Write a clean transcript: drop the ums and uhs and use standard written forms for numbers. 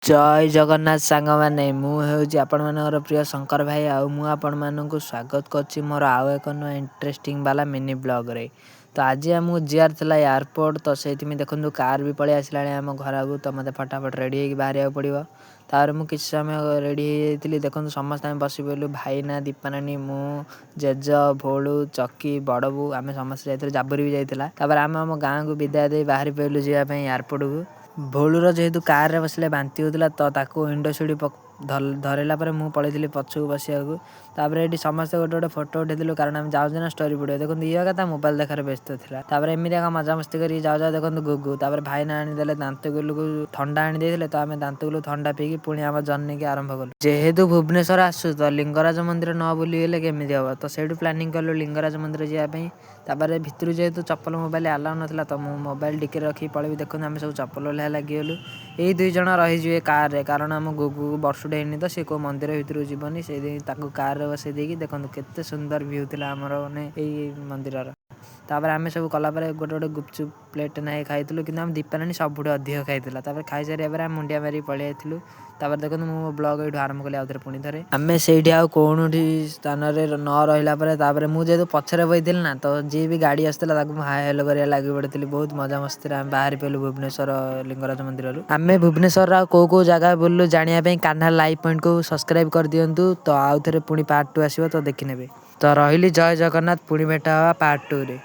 ଜୟ ଜଗନ୍ନାଥ ସାଙ୍ଗମାନେ, ମୁଁ ହେଉଛି ଆପଣମାନଙ୍କର ପ୍ରିୟ ଶଙ୍କର ଭାଇ। ଆଉ ମୁଁ ଆପଣମାନଙ୍କୁ ସ୍ୱାଗତ କରୁଛି ମୋର ଆଉ ଏକ ନୂଆ ଇଣ୍ଟରେଷ୍ଟିଂ ବାଲା ମିନି ବ୍ଲଗ୍ରେ। ତ ଆଜି ଆମକୁ ଯିବାର ଥିଲା ଏୟାରପୋର୍ଟ। ତ ସେଇଥିପାଇଁ ଦେଖନ୍ତୁ କାର୍ ବି ପଳେଇ ଆସିଲାଣି ଆମ ଘରକୁ। ତ ମୋତେ ଫଟାଫଟ ରେଡ଼ି ହେଇକି ବାହାରିବାକୁ ପଡ଼ିବ। ତାପରେ ମୁଁ କିଛି ସମୟ ରେଡ଼ି ହେଇଯାଇଥିଲି। ଦେଖନ୍ତୁ ସମସ୍ତେ ଆମେ ବସି ପଡ଼ିଲୁ, ଭାଇନା, ଦୀପାନାନୀ, ମୁଁ, ଜେଜ, ଭୋଳୁ, ଚକି, ବଡ଼ବୋଉ, ଆମେ ସମସ୍ତେ ଯାଇଥିଲୁ। ଜାବୁରି ବି ଯାଇଥିଲା। ତାପରେ ଆମେ ଆମ ଗାଁକୁ ବିଦାୟ ଦେଇ ବାହାରି ପଡ଼ିଲୁ ଯିବା ପାଇଁ ଏୟାରପୋର୍ଟକୁ। ଭୋଳୁର ଯେହେତୁ କାର୍ରେ ବସିଲେ ବାନ୍ତି ହେଉଥିଲା, ତ ତାକୁ ୱିଣ୍ଡୋ ସିଟ୍ ଧରେଇଲା ପରେ ମୁଁ ପଳେଇଥିଲି ପଛକୁ ବସିବାକୁ। ତାପରେ ଏଠି ସମସ୍ତେ ଗୋଟେ ଗୋଟେ ଫଟୋ ଉଠାଇଥିଲୁ, କାରଣ ଆମେ ଯାଉଛୁ ନା ଷ୍ଟୋରି ପଡ଼ିବ। ଦେଖନ୍ତୁ ଇଏ କଥା ମୋବାଇଲ ଦେଖାରେ ବ୍ୟସ୍ତ ଥିଲା। ତାପରେ ଏମିତି ଏକ ମଜାମସ୍ତି କରିକି ଯାଉ ଦେଖନ୍ତୁ ଗୁଗୁ। ତାପରେ ଭାଇନା ଆଣିଦେଲେ ଦାନ୍ତଗୁଲକୁ ଥଣ୍ଡା ଆଣି ଦେଇଥିଲେ, ତ ଆମେ ଦାନ୍ତଗୁଲୁ ଥଣ୍ଡା ପିଇକି ପୁଣି ଆମ ଜର୍ଣ୍ଣିକି ଆରମ୍ଭ କଲୁ। ଯେହେତୁ ଭୁବନେଶ୍ୱର ଆସୁ, ତ ଲିଙ୍ଗରାଜ ମନ୍ଦିର ନ ବୁଲିଗଲେ କେମିତି ହେବ। ତ ସେଇଠୁ ପ୍ଲାନିଂ କଲୁ ଲିଙ୍ଗରାଜ ମନ୍ଦିର ଯିବା ପାଇଁ। ତାପରେ ଭିତରୁ ଯେହେତୁ ଚପଲ ମୋବାଇଲ ଆଲାଉ ନଥିଲା, ତ ମୁଁ ମୋବାଇଲ ଟିକେ ରଖିକି ପଳେଇବି। ଦେଖନ୍ତୁ ଆମେ ସବୁ ଚପଲ ଓହ୍ଲା ଲାଗିଗଲୁ। ଏଇ 2 ଜଣ ରହିଯିବେ କାର୍ରେ, କାରଣ ଆମ ଗୁଗୁ ବର୍ଷଟେ ହେଇନି ତ, ସେ କେଉଁ ମନ୍ଦିର ଭିତରକୁ ଯିବନି। ସେଇଥିପାଇଁ ତାକୁ କାର୍ରେ ବସେଇ ଦେଇକି ଦେଖନ୍ତୁ କେତେ ସୁନ୍ଦର ଭ୍ୟୁ ଥିଲା ଆମର ମାନେ ଏଇ ମନ୍ଦିରର। ତାପରେ ଆମେ ସବୁ କଲା ପରେ ଗୋଟେ ଗୋଟେ ଗୁପଚୁପ୍ ପ୍ଲେଟ୍ ନାଇ ଖାଇଥିଲୁ, କିନ୍ତୁ ଆମ ଦୀପାନାନୀ ସବୁଠୁ ଅଧିକ ଖାଇଥିଲା। ତାପରେ ଖାଇସାରିବା ପରେ ଆମେ ମୁଣ୍ଡିଆ ମାରିକି ପଳେଇ ଯାଇଥିଲୁ। ତାପରେ ଦେଖନ୍ତୁ ମୁଁ ମୋ ବ୍ଲଗ୍ ଏଇଠୁ ଆରମ୍ଭ କଲି ଆଉଥରେ ପୁଣି ଥରେ। ଆମେ ସେଇଠି ଆଉ କୌଣସି ସ୍ଥାନରେ ନ ରହିଲା ପରେ, ତାପରେ ମୁଁ ଯେହେତୁ ପଛରେ ବଇଥିଲି ନା, ତ ଯିଏ ବି ଗାଡ଼ି ଆସିଥିଲା ତାକୁ ମୁଁ ହାଏ ହେଲୋ କରିବା ଲାଗି ପଡ଼ିଥିଲି। ବହୁତ ମଜାମସ୍ତିରେ ଆମେ ବାହାରି ପଡ଼ିଲୁ ଭୁବନେଶ୍ୱର ଲିଙ୍ଗରାଜ ମନ୍ଦିରରୁ। ଆମେ ଭୁବନେଶ୍ୱରର ଆଉ କେଉଁ ଜାଗା ବୁଲିଲୁ ଜାଣିବା ପାଇଁ କାହ୍ନା ଲାଇଭ୍ ପଏଣ୍ଟକୁ ସବସ୍କ୍ରାଇବ୍ କରିଦିଅନ୍ତୁ। ତ ଆଉ ଥରେ ପୁଣି ପାର୍ଟ 2 ଆସିବ, ତ ଦେଖିନେବେ। ତ ରହିଲି, ଜୟ ଜଗନ୍ନାଥ। ପୁଣି ଭେଟ ହେବା ପାର୍ଟ 2ରେ।